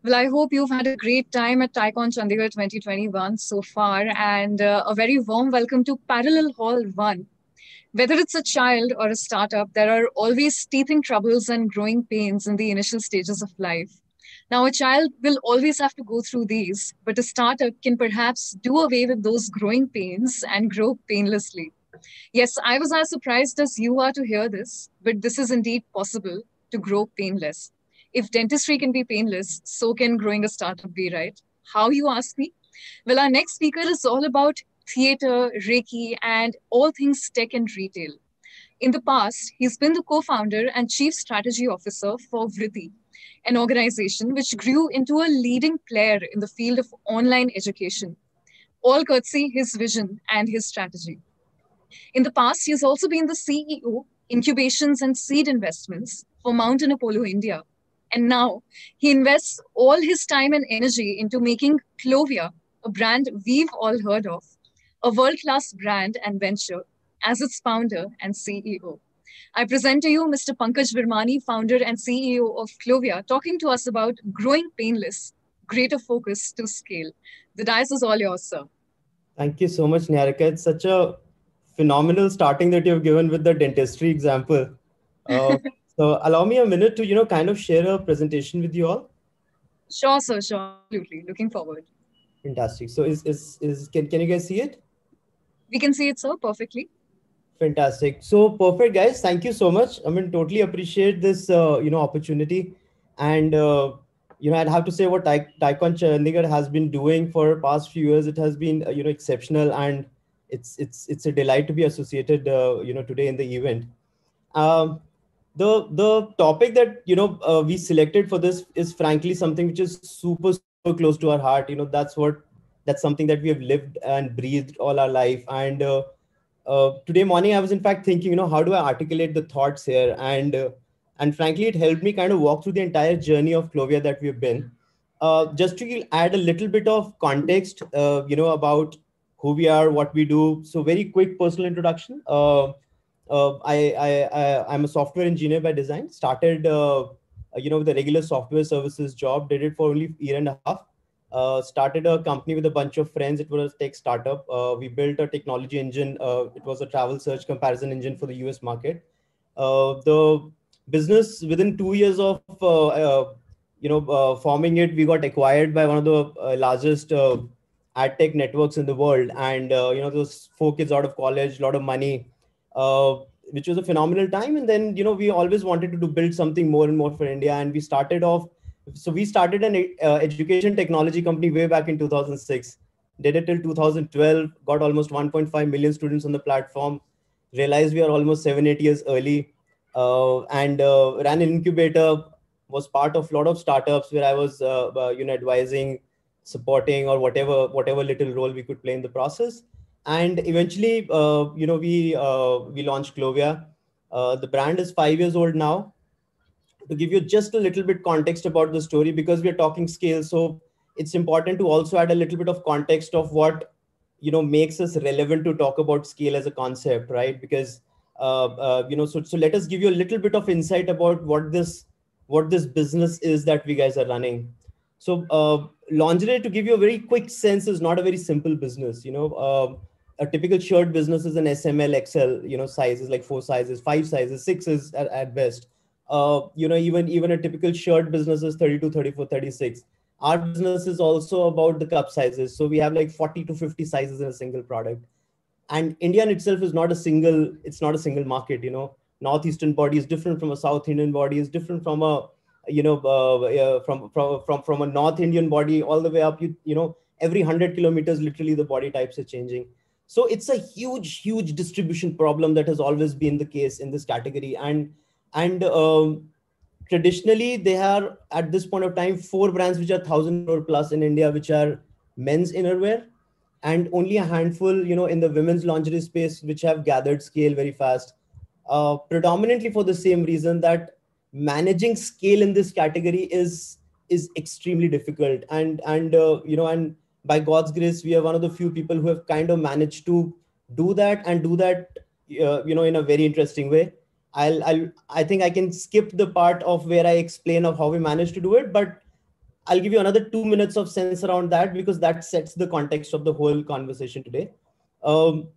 Well, I hope you've had a great time at TiCon Chandigarh 2021 so far, and a very warm welcome to Parallel Hall 1. Whether it's a child or a startup, there are always teething troubles and growing pains in the initial stages of life. Now, a child will always have to go through these, but a startup can perhaps do away with those growing pains and grow painlessly. Yes, I was as surprised as you are to hear this, but this is indeed possible to grow painless. If dentistry can be painless, so can growing a startup be, right? How, you ask me? Well, our next speaker is all about theater, Reiki, and all things tech and retail. In the past, he's been the co founder and chief strategy officer for Vritti, an organization which grew into a leading player in the field of online education, all courtesy his vision and his strategy. In the past, he has also been the CEO, Incubations and Seed Investments for Mountain Apollo India. And now he invests all his time and energy into making Clovia, a brand we've all heard of, a world class brand and venture, as its founder and CEO. I present to you Mr. Pankaj Vermani, founder and CEO of Clovia, talking to us about growing painless, greater focus to scale. The dice is all yours, sir. Thank you so much, Niharika. It's such a phenomenal starting that you've given with the dentistry example. Uh, so allow me a minute to, kind of share a presentation with you all. Sure, sir, sure, absolutely. Looking forward. Fantastic. So can you guys see it? We can see it, sir, perfectly. Fantastic. So perfect, guys. Thank you so much. I mean, totally appreciate this, opportunity. And, I'd have to say what Taekwondo Chandigarh has been doing for past few years. It has been, exceptional, and it's a delight to be associated, today in the event. Um, the topic that we selected for this is frankly something which is super close to our heart. That's something that we have lived and breathed all our life. And today morning I was in fact thinking, how do I articulate the thoughts here? And frankly, it helped me kind of walk through the entire journey of Clovia that we've been. Just to add a little bit of context, about who we are, what we do. So very quick personal introduction. I'm a software engineer by design. Started with a regular software services job. Did it for only a year and a half. Started a company with a bunch of friends. It was a tech startup. We built a technology engine. It was a travel search comparison engine for the US market. The business, within 2 years of forming it, we got acquired by one of the largest ad tech networks in the world. And those 4 kids out of college, a lot of money, which was a phenomenal time. And then we always wanted to build something more and more for India, and we started off. So we started an education technology company way back in 2006. Did it till 2012. Got almost 1.5 million students on the platform. Realized we are almost 7-8 years early, and ran an incubator. Was part of a lot of startups where I was, advising, supporting, or whatever little role we could play in the process. And eventually, we launched Clovia. The brand is 5 years old now. To give you just a little bit context about the story, because we are talking scale, so it's important to also add a little bit of context of what makes us relevant to talk about scale as a concept, right? Because so let us give you a little bit of insight about what this business is that we guys are running. So lingerie, to give you a very quick sense, is not a very simple business. A typical shirt business is an SML, XL, sizes, like 4 sizes, 5 sizes, 6 is at best. Even a typical shirt business is 32, 34, 36. Our business is also about the cup sizes. So we have like 40 to 50 sizes in a single product. And India in itself is it's not a single market. Northeastern body is different from a South Indian body, is different from a, from a North Indian body all the way up, every 100 kilometers, literally the body types are changing. So it's a huge distribution problem that has always been the case in this category. And traditionally, they are at this point of time 4 brands which are 1,000 crore plus in India, which are men's innerwear, and only a handful, in the women's lingerie space, which have gathered scale very fast. Predominantly for the same reason that managing scale in this category is extremely difficult. And by God's grace, we are one of the few people who have kind of managed to do that, in a very interesting way. I think I can skip the part of where I explain of how we managed to do it, but I'll give you another 2 minutes of sense around that, because that sets the context of the whole conversation today. Um,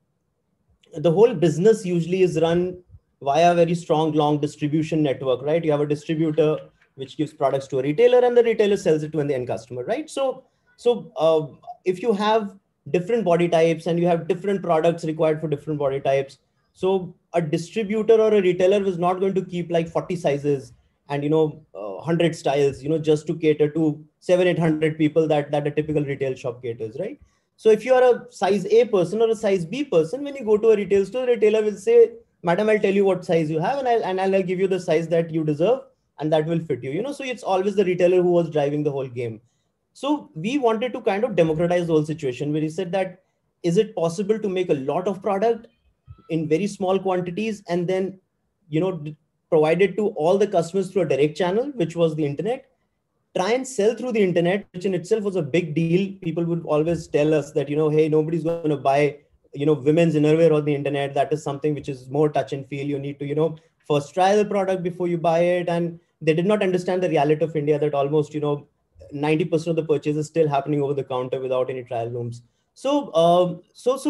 the whole business usually is run via a very strong long distribution network, right? You have a distributor which gives products to a retailer, and the retailer sells it to an end customer, right? So if you have different body types and you have different products required for different body types, so a distributor or a retailer is not going to keep like 40 sizes and 100 styles, just to cater to 700-800 people that a typical retail shop caters, right? So if you are a size A person or a size B person, when you go to a retail store, the retailer will say, "Madam, I'll tell you what size you have, and I'll give you the size that you deserve, and that will fit you." So it's always the retailer who was driving the whole game. So we wanted to kind of democratize the whole situation, where he said that, is it possible to make a lot of product in very small quantities, and then you know provide it to all the customers through a direct channel, which was the internet, try and sell through the internet, which in itself was a big deal. People would always tell us that, hey, nobody's going to buy, women's innerwear on the internet. That is something which is more touch and feel. You need to, first try the product before you buy it. And they did not understand the reality of India, that almost, 90% of the purchase is still happening over the counter without any trial rooms. So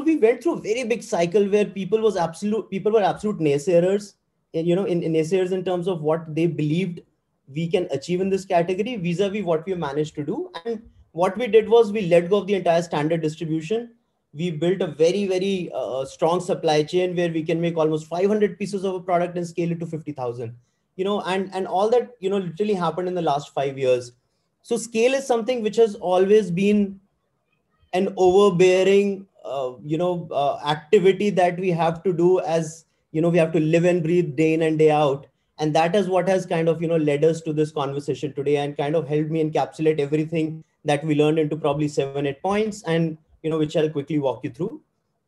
we went through a very big cycle where people were absolute naysayers, in naysayers in terms of what they believed we can achieve in this category vis-a-vis what we managed to do. And what we did was we let go of the entire standard distribution. We built a very, very strong supply chain where we can make almost 500 pieces of a product and scale it to 50,000. And all that literally happened in the last 5 years. So scale is something which has always been an overbearing activity that we have to do, as we have to live and breathe day in and day out. And that is what has kind of led us to this conversation today, and kind of helped me encapsulate everything that we learned into probably 7-8 points, and which I'll quickly walk you through,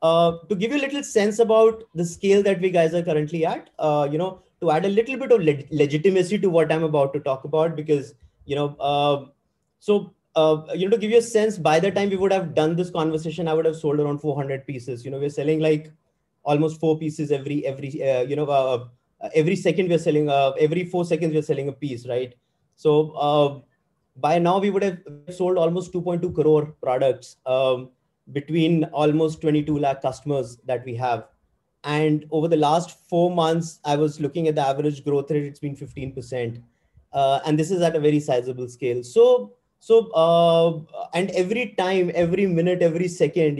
to give you a little sense about the scale that we guys are currently at, to add a little bit of legitimacy to what I'm about to talk about. Because to give you a sense, by the time we would have done this conversation, I would have sold around 400 pieces. We're selling like almost 4 pieces every second. We're selling every 4 seconds we're selling a piece, right? So by now we have sold almost 2.2 crore products, between almost 22 lakh customers that we have. And over the last 4 months, I was looking at the average growth rate. It's been 15%, and this is at a very sizable scale. And every time, every minute, every second,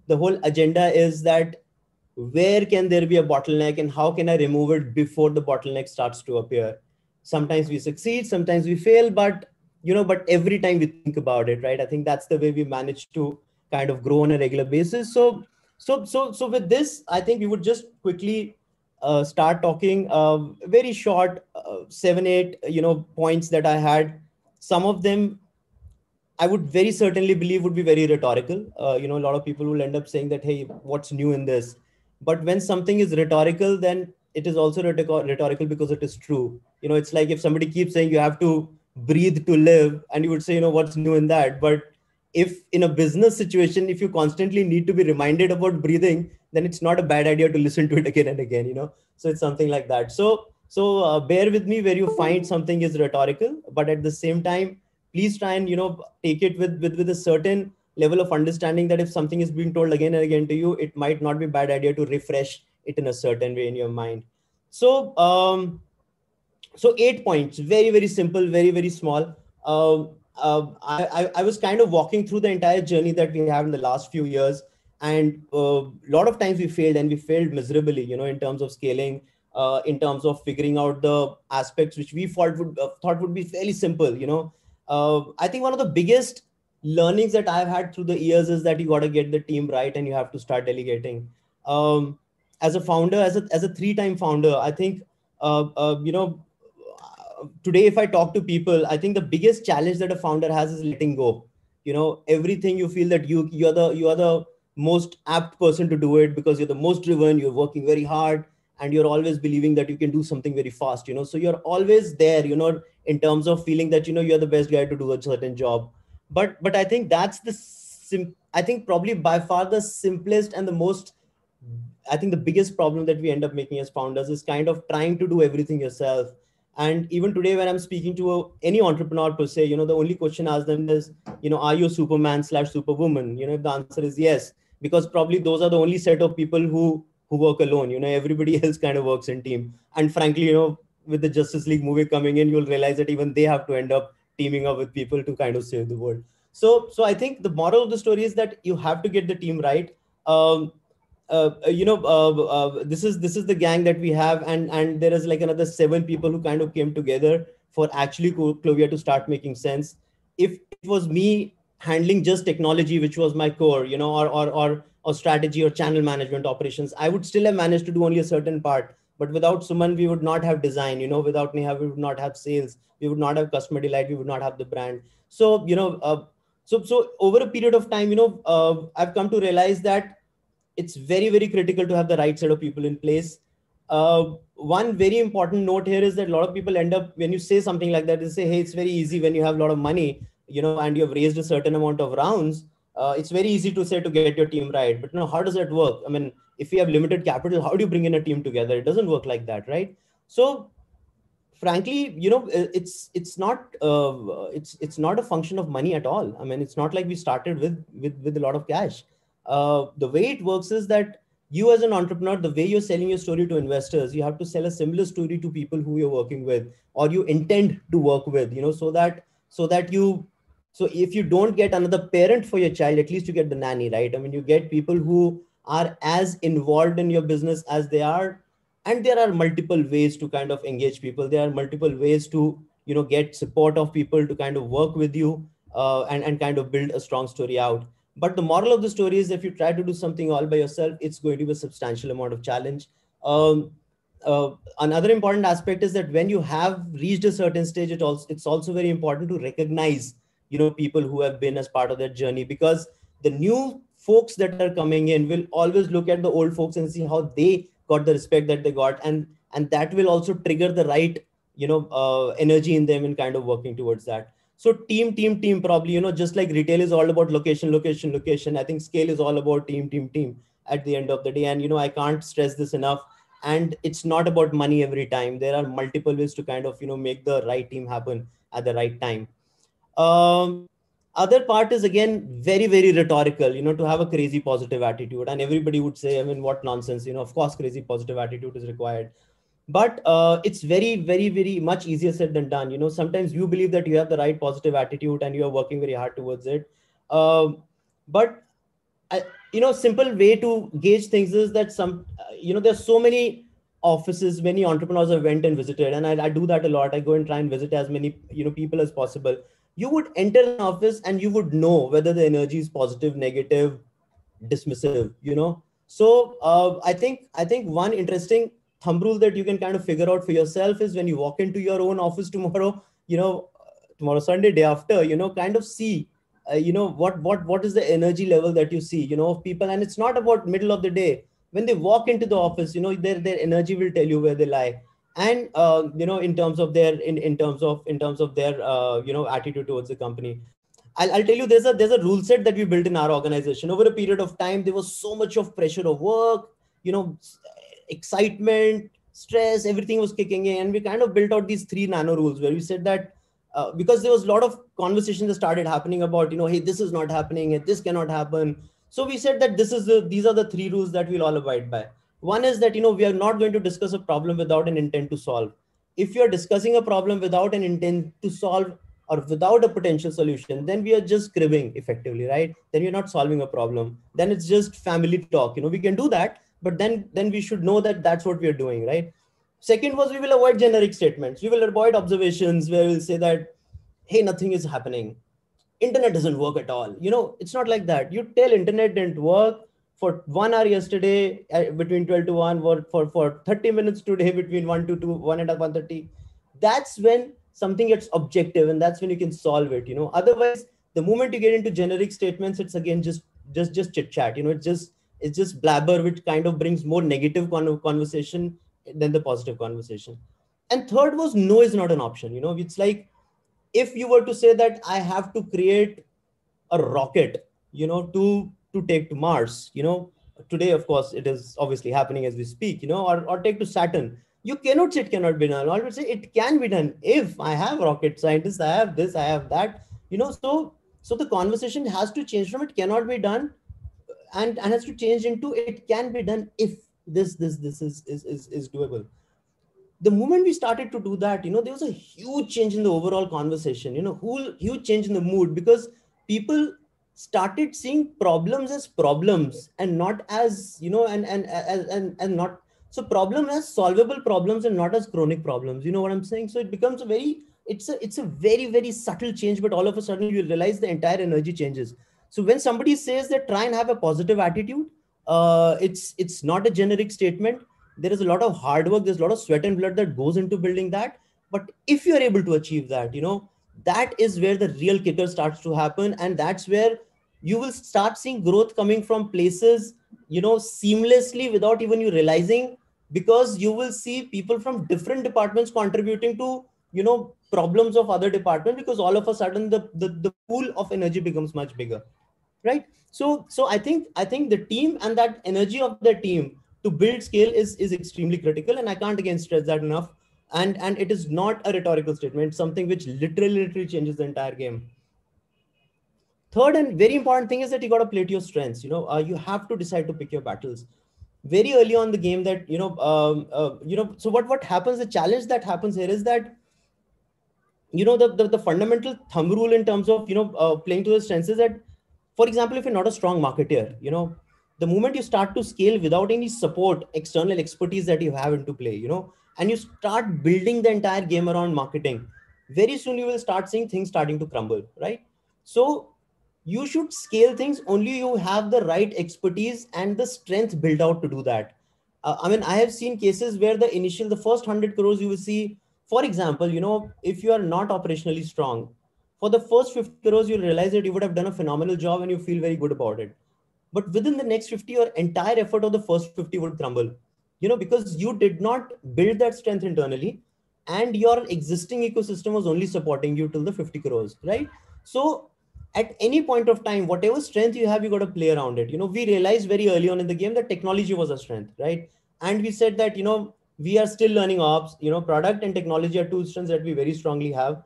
the whole agenda is that, where can there be a bottleneck and how can I remove it before the bottleneck starts to appear? Sometimes we succeed, sometimes we fail, but every time we think about it, right? I think that's the way we manage to kind of grow on a regular basis. So with this, I think we would just quickly start talking, very short, 7-8 points that I had. Some of them I would very certainly believe would be very rhetorical. A lot of people will end up saying that, hey, what's new in this? But when something is rhetorical, then it is also rhetorical because it is true. It's like if somebody keeps saying you have to breathe to live, and you would say, what's new in that? But if in a business situation, if you constantly need to be reminded about breathing, then it's not a bad idea to listen to it again and again. So it's something like that. So bear with me where you find something is rhetorical, but at the same time, please try and take it with a certain level of understanding, that if something is being told again and again to you, it might not be a bad idea to refresh it in a certain way in your mind. So 8 points, very, very simple, very, very small. I was kind of walking through the entire journey that we have in the last few years, and a lot of times we failed, and we failed miserably, in terms of scaling, in terms of figuring out the aspects which we thought would be fairly simple. I think one of the biggest learnings that I've had through the years is that you got to get the team right, and you have to start delegating. As a founder, as a 3-time founder, I think, today, if I talk to people, I think the biggest challenge that a founder has is letting go. Everything you feel that you are the most apt person to do it, because you're the most driven, you're working very hard, and you're always believing that you can do something very fast. So you're always there, in terms of feeling that you're the best guy to do a certain job. But I think that's I think probably by far the simplest and the most, I think the biggest problem that we end up making as founders is kind of trying to do everything yourself. And even today, when I'm speaking to any entrepreneur per se, the only question I ask them is, are you a superman slash superwoman? If the answer is yes, because probably those are the only set of people who work alone. Everybody else kind of works in team. And frankly, with the Justice League movie coming in, you'll realize that even they have to end up teaming up with people to kind of save the world. So I think the moral of the story is that you have to get the team right. um, this is the gang that we have, and there is like another 7 people who kind of came together for actually Clovia to start making sense. If it was me handling just technology, which was my core, or strategy or channel management operations, I would still have managed to do only a certain part. But without Suman, we would not have design. Without Neha, we would not have sales. We would not have customer delight. We would not have the brand. So so over a period of time, I've come to realize that it's very, very critical to have the right set of people in place. One very important note here is that a lot of people end up, when you say something like that, they say, hey, it's very easy when you have a lot of money, and you have raised a certain amount of rounds. It's very easy to say to get your team right. But how does that work? I mean, if you have limited capital, how do you bring in a team together? It doesn't work like that, right? So frankly, it's not a function of money at all. I mean, it's not like we started with a lot of cash. The way it works is that you, as an entrepreneur, the way you're selling your story to investors, you have to sell a similar story to people who you're working with or you intend to work with, so if you don't get another parent for your child, at least you get the nanny, right? I mean, you get people who are as involved in your business as they are. And there are multiple ways to kind of engage people. There are multiple ways to get support of people to kind of work with you, and kind of build a strong story out. But the moral of the story is, if you try to do something all by yourself, it's going to be a substantial amount of challenge. um, Another important aspect is that when you have reached a certain stage, it's also very important to recognize people who have been as part of that journey, because the new folks that are coming in will always look at the old folks and see how they got the respect that they got, and that will also trigger the right energy in them and kind of working towards that. So team probably, just like retail is all about location, I think scale is all about team at the end of the day. And I can't stress this enough. And it's not about money every time. There are multiple ways to kind of make the right team happen at the right time. um, Other part is, again, very, very rhetorical, to have a crazy positive attitude. And everybody would say, I mean, what nonsense, of course crazy positive attitude is required. But it's very, very, very much easier said than done. Sometimes you believe that you have the right positive attitude and you are working very hard towards it. But I, simple way to gauge things is that there's so many offices, many entrepreneurs I went and visited, and I do that a lot. I go and try and visit as many people as possible. You would enter an office and you would know whether the energy is positive, negative, dismissive. So I think one interesting thumb rule that you can kind of figure out for yourself is, when you walk into your own office tomorrow, tomorrow Sunday, day after, kind of see what is the energy level that you see of people. And it's not about middle of the day. When they walk into the office, their energy will tell you where they lie. And in terms of their attitude towards the company. I'll tell you, there's a rule set that we built in our organization. Over a period of time, there was so much of pressure of work, excitement, stress, everything was kicking in. And we kind of built out these 3 nano rules, where we said that, because there was a lot of conversations that started happening about, hey, this is not happening, hey, this cannot happen. So we said that these are the 3 rules that we'll all abide by. One is that, we are not going to discuss a problem without an intent to solve. If you're discussing a problem without an intent to solve, or without a potential solution, then we are just cribbing effectively, right? Then you're not solving a problem. Then it's just family talk. We can do that, but then we should know that that's what we are doing, right? Second was, we will avoid generic statements. We will avoid observations where we'll say that, hey, nothing is happening, internet doesn't work at all. It's not like that. You tell internet didn't work for 1 hour yesterday, between 12 to 1, or for 30 minutes today between 1 to 2, 1 and 1:30. That's when something gets objective, and that's when you can solve it. Otherwise, the moment you get into generic statements, it's again just chit chat. It's just blabber, which kind of brings more negative conversation than the positive conversation. And third was, no is not an option. It's like, if you were to say that I have to create a rocket, to take to Mars, today, of course, it is obviously happening as we speak, or take to Saturn. You cannot say it cannot be done. Always say it can be done. If I have rocket scientists, I have this, I have that. So the conversation has to change from it cannot be done, and has to change into it can be done if this is doable. The moment we started to do that, there was a huge change in the overall conversation, whole huge change in the mood, because people started seeing problems as problems and not as, and not, so problem as solvable problems and not as chronic problems. You know what I'm saying? So it becomes a very, it's a very, very subtle change, but all of a sudden you realize the entire energy changes. So when somebody says that try and have a positive attitude, it's not a generic statement. There is a lot of hard work, there's a lot of sweat and blood that goes into building that. But if you're able to achieve that, that is where the real kicker starts to happen, and that's where you will start seeing growth coming from places, seamlessly without even you realizing, because you will see people from different departments contributing to, problems of other departments, because all of a sudden the pool of energy becomes much bigger, right? So I think the team and that energy of the team to build scale is extremely critical, and I can't again stress that enough. And it is not a rhetorical statement, it's something which literally changes the entire game. Third and very important thing is that you got to play to your strengths. You have to decide to pick your battles very early on the game, that so what happens, the challenge that happens here is that, the fundamental thumb rule in terms of, playing to the strengths is that, for example, if you're not a strong marketer, the moment you start to scale without any support, external expertise that you have into play, and you start building the entire game around marketing, very soon you will start seeing things starting to crumble, right? So you should scale things only you have the right expertise and the strength built out to do that. I mean, I have seen cases where the first 100 crores you will see, for example, if you are not operationally strong, for the first 50 crores, you'll realize that you would have done a phenomenal job and you feel very good about it. But within the next 50, your entire effort of the first 50 would crumble, because you did not build that strength internally, and your existing ecosystem was only supporting you till the 50 crores, right? So at any point of time, whatever strength you have, you got to play around it. We realized very early on in the game that technology was a strength, right? And we said that, we are still learning ops, product and technology are two strengths that we very strongly have.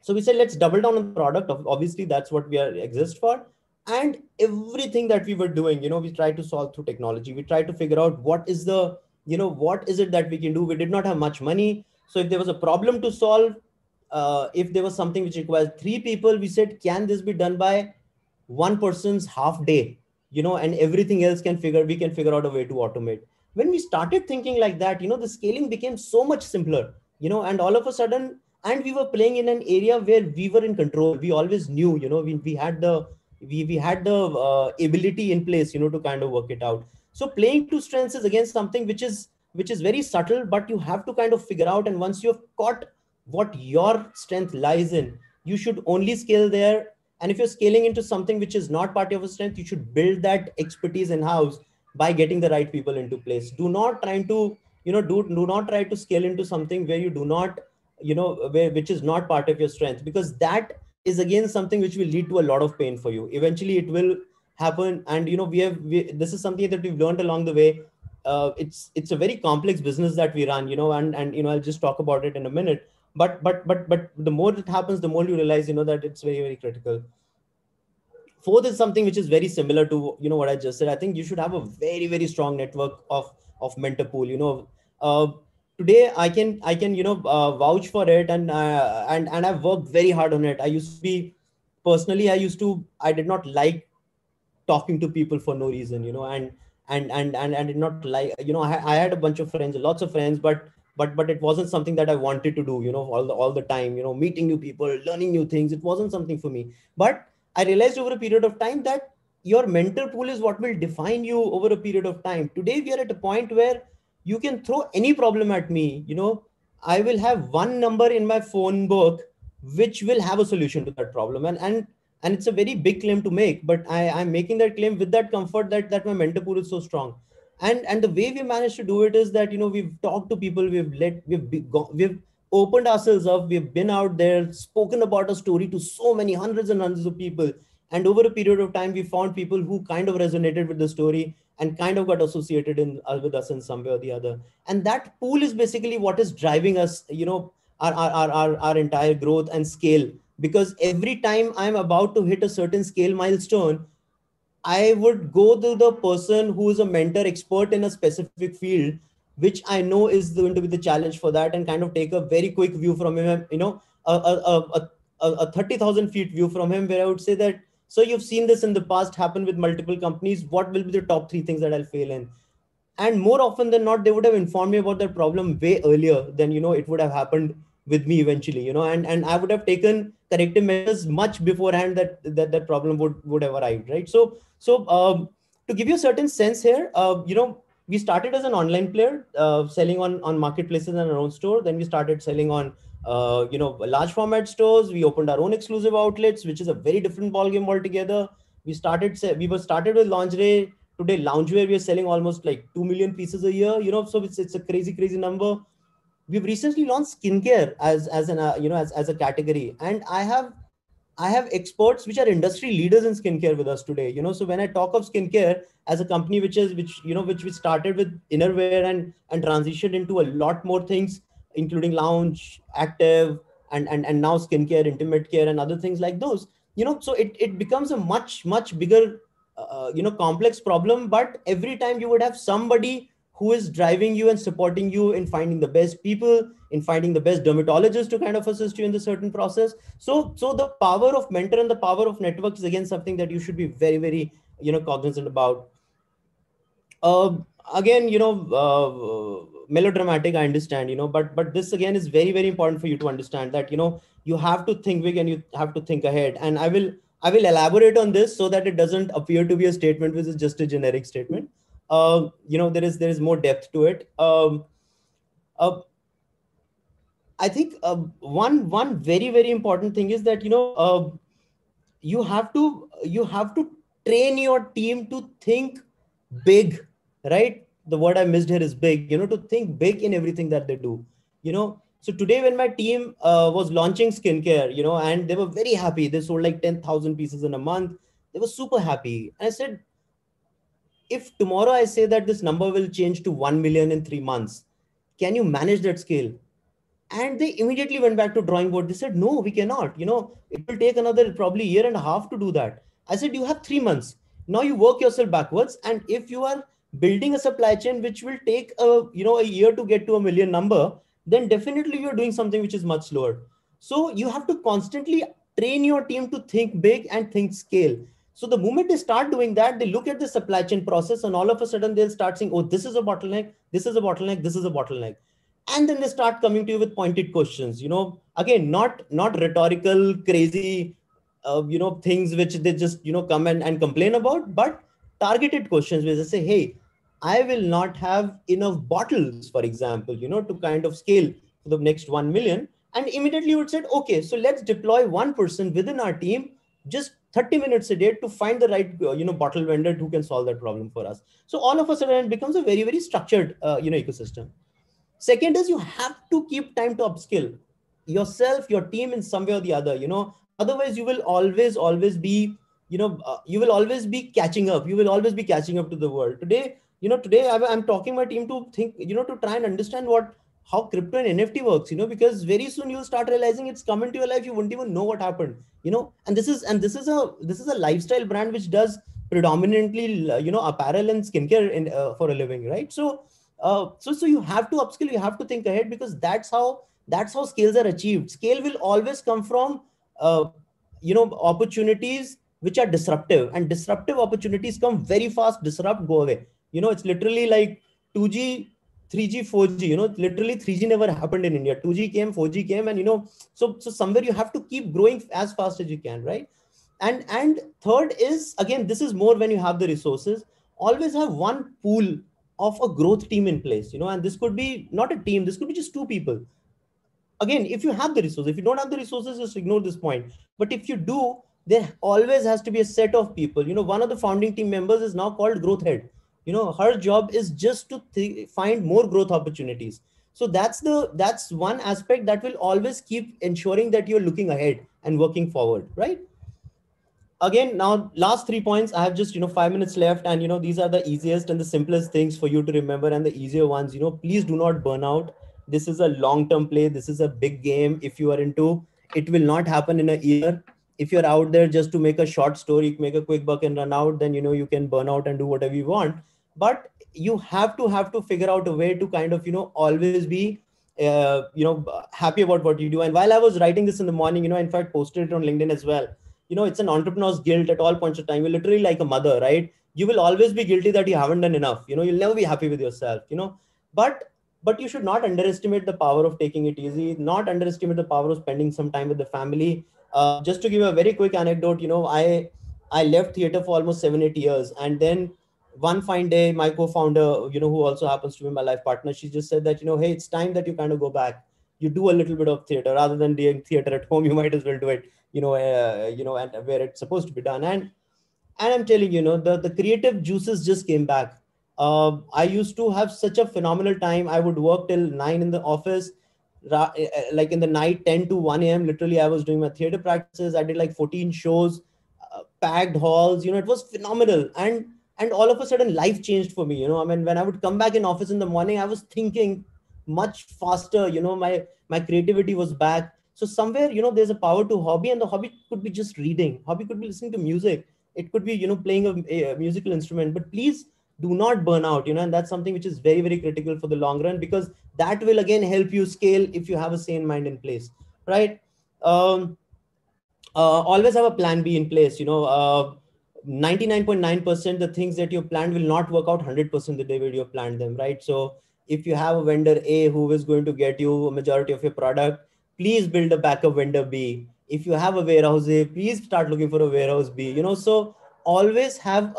So we said, let's double down on the product. Obviously, that's what we are exist for. And everything that we were doing, we tried to solve through technology. We tried to figure out what is it that we can do. We did not have much money. So if there was a problem to solve, if there was something which requires three people, we said, can this be done by one person's half day, and everything else we can figure out a way to automate. When we started thinking like that, the scaling became so much simpler, and all of a sudden, and we were playing in an area where we were in control. We always knew, we had the ability in place, to kind of work it out. So playing to strengths is again something which is very subtle, but you have to kind of figure out. And once you've caught what your strength lies in, you should only scale there. And if you're scaling into something which is not part of your strength, you should build that expertise in house by getting the right people into place. Do not try to, do not try to scale into something where you do not, which is not part of your strength, because that is again something which will lead to a lot of pain for you. Eventually it will happen. And, this is something that we've learned along the way. It's a very complex business that we run, and I'll just talk about it in a minute. But the more it happens, the more you realize, that it's very, very critical. Fourth is something which is very similar to, what I just said. I think you should have a very, very strong network of mentor pool. Today I can vouch for it, and I've worked very hard on it. I used to be, personally, I did not like talking to people for no reason, and I did not like, I had a bunch of friends, lots of friends, but it wasn't something that I wanted to do, all the time, meeting new people, learning new things. It wasn't something for me. But I realized over a period of time that your mentor pool is what will define you over a period of time. Today we are at a point where you can throw any problem at me, I will have one number in my phone book which will have a solution to that problem. And it's a very big claim to make, but I'm making that claim with that comfort that my mentor pool is so strong. And the way we managed to do it is that, we've talked to people, we've opened ourselves up, we've been out there, spoken about a story to so many hundreds and hundreds of people, And over a period of time, we found people who kind of resonated with the story and kind of got associated with us in some way or the other. And that pool is basically what is driving us, our entire growth and scale. Because every time I'm about to hit a certain scale milestone, I would go to the person who is a mentor expert in a specific field, which I know is going to be the challenge for that, and kind of take a very quick view from him, a 30,000 feet view from him, where I would say that, so you've seen this in the past happen with multiple companies. What will be the top three things that I'll fail in? And more often than not, they would have informed me about that problem way earlier than it would have happened with me eventually, and I would have taken corrective measures much beforehand that problem would have arrived, right? So to give you a certain sense here, we started as an online player, selling on marketplaces and our own store. Then we started selling on large format stores. We opened our own exclusive outlets, which is a very different ballgame altogether. We were started with lingerie. Today, loungewear, we are selling almost like 2 million pieces a year, so it's a crazy number. We've recently launched skincare as a category, and I have experts which are industry leaders in skincare with us today. So when I talk of skincare as a company which we started with innerwear and transitioned into a lot more things, including lounge, active, and now skincare, intimate care, and other things like those. So it becomes a much bigger complex problem. But every time you would have somebody who is driving you and supporting you in finding the best people, in finding the best dermatologists to kind of assist you in the certain process. So the power of mentor and the power of network is again something that you should be very cognizant about. uh, Again, melodramatic, I understand, but this again is very important for you to understand that you have to think big and you have to think ahead. And I will elaborate on this so that it doesn't appear to be a statement which is just a generic statement. There is more depth to it. Uh, I think one very important thing is that you have to train your team to think big, right? The word I missed here is big. To think big in everything that they do. So today when my team was launching skincare, and they were very happy, they sold like 10,000 pieces in a month. They were super happy, and I said, if tomorrow I say that this number will change to 1 million in 3 months, can you manage that scale? And they immediately went back to drawing board. They said, no, we cannot. It will take another probably year and a half to do that. I said, you have 3 months. Now you work yourself backwards. And if you are building a supply chain which will take a year to get to a million number, then definitely you're doing something which is much slower. So you have to constantly train your team to think big and think scale. So the moment they start doing that, they look at the supply chain process, and all of a sudden they'll start saying, oh, this is a bottleneck, this is a bottleneck, this is a bottleneck. And then they start coming to you with pointed questions, again, not rhetorical crazy things which they just come and complain about, but targeted questions where they say, hey, I will not have enough bottles, for example, to kind of scale for the next 1 million. And immediately you would say, okay, so let's deploy one person within our team just 30 minutes a day to find the right bottle vendor who can solve that problem for us. So all of a sudden it becomes a very structured ecosystem. Second is, you have to keep time to upskill yourself, your team in some way or the other. Otherwise you will always be, you will always be catching up. You will always be catching up to the world. Today I'm talking my team to think, to try and understand how crypto and NFT works. Because very soon you'll start realizing it's come into your life. You won't even know what happened. And this is a lifestyle brand which does predominantly apparel and skincare for a living, right? So you have to upskill, you have to think ahead, because that's how scales are achieved. Scale will always come from opportunities which are disruptive, and disruptive opportunities come very fast, disrupt, go away. It's literally like 2G, 3G, 4G. Literally 3G never happened in India. 2G came, 4G came, and so somewhere you have to keep growing as fast as you can, right? And third is, again, this is more when you have the resources. Always have one pool of a growth team in place, and this could be not a team, this could be just two people. Again, if you have the resources, if you don't have the resources, just ignore this point. But if you do, there always has to be a set of people. One of the founding team members is now called growth head. Her job is just to find more growth opportunities. So that's one aspect that will always keep ensuring that you're looking ahead and working forward, right? again, now last 3 points. I have just 5 minutes left, and these are the easiest and the simplest things for you to remember, and the easier ones. Please do not burn out. This is a long term play. This is a big game. If you are into, it will not happen in a year. If you're out there just to make a short story, make a quick buck and run out, then you can burn out and do whatever you want. But you have to figure out a way to kind of always be happy about what you do. And while I was writing this in the morning, in fact posted it on LinkedIn as well. It's an entrepreneur's guilt at all points of time. You're literally like a mother, right? You will always be guilty that you haven't done enough. You'll never be happy with yourself. But you should not underestimate the power of taking it easy, not underestimate the power of spending some time with the family. Just to give you a very quick anecdote, I left theater for almost 7-8 years, and then one fine day, my co-founder, who also happens to be my life partner, she just said that, hey, it's time that you kind of go back. You do a little bit of theater rather than doing theater at home. You might as well do it, and where it's supposed to be done. And I'm telling you, the creative juices just came back. I used to have such a phenomenal time. I would work till 9 in the office, like in the night, 10 to 1 a.m. Literally, I was doing my theater practices. I did like 14 shows, packed halls. It was phenomenal. And all of a sudden, life changed for me. I mean, when I would come back in office in the morning, I was thinking much faster. My creativity was back. So somewhere, there's a power to hobby, and the hobby could be just reading. Hobby could be listening to music. It could be, playing a musical instrument. But please do not burn out, and that's something which is very, very critical for the long run, because that will again help you scale if you have a sane mind in place, right? Always have a plan B in place. 99.9% the things that you planned will not work out 100% the day where you planned them, right? So if you have a vendor A who is going to get you a majority of your product, please build a backup vendor B. If you have a warehouse A, please start looking for a warehouse B. So always have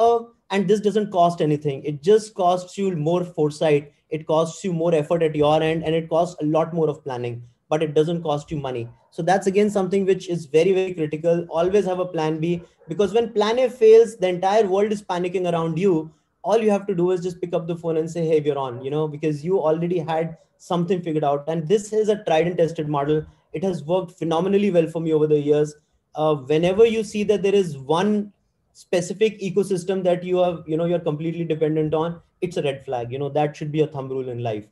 and this doesn't cost anything. It just costs you more foresight. It costs you more effort at your end, and it costs a lot more of planning, but it doesn't cost you money. So that's again something which is very, very critical. Always have a plan B, because when plan A fails, the entire world is panicking around you. All you have to do is just pick up the phone and say, hey, we're on, because you already had something figured out. And this is a tried and tested model. It has worked phenomenally well for me over the years. Whenever you see that there is one specific ecosystem that you're completely dependent on, it's a red flag. That should be a thumb rule in life.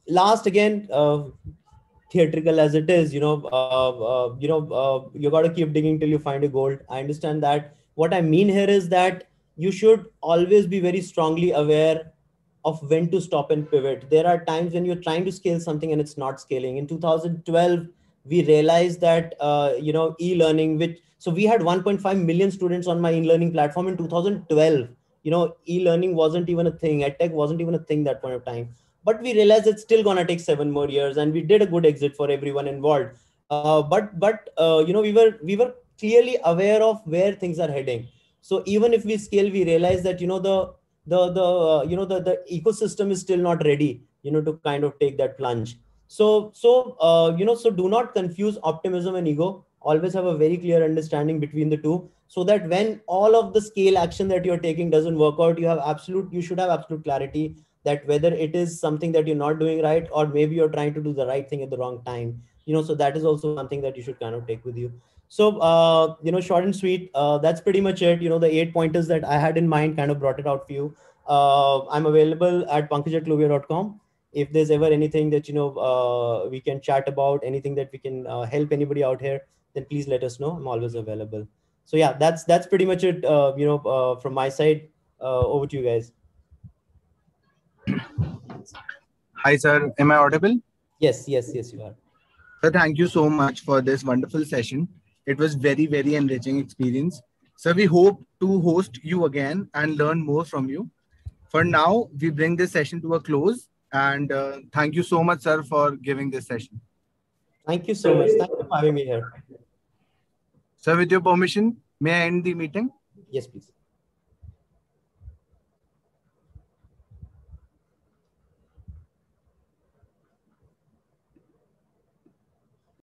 Last again, theatrical as it is, you got to keep digging till you find a gold. I understand that. What I mean here is that you should always be very strongly aware of when to stop and pivot. There are times when you're trying to scale something and it's not scaling. In 2012, we realized that e-learning, which so we had 1.5 million students on my e-learning platform in 2012. E-learning wasn't even a thing. EdTech wasn't even a thing that point of time. But we realized it's still gonna take 7 more years, and we did a good exit for everyone involved. We were clearly aware of where things are heading. So even if we scale, we realize that the ecosystem is still not ready, to kind of take that plunge. So do not confuse optimism and ego. Always have a very clear understanding between the two, so that when all of the scale action that you're taking doesn't work out, you should have absolute clarity that whether it is something that you're not doing right, or maybe you're trying to do the right thing at the wrong time. So that is also one thing that you should kind of take with you. So short and sweet, that's pretty much it. The 8 pointers that I had in mind kind of brought it out for you. I'm available at pankaj@clovia.com. If there's ever anything that we can chat about, anything that we can help anybody out here, then please let us know. I'm always available. So yeah, that's pretty much it. From my side. Over to you guys. Hi, sir. Am I audible? Yes, yes, yes, you are. Sir, thank you so much for this wonderful session. It was very, very enriching experience. Sir, we hope to host you again and learn more from you. For now, we bring this session to a close. And thank you so much, sir, for giving this session. Thank you so much. Thank you for having me here. Sir, with your permission, may I end the meeting? Yes, please.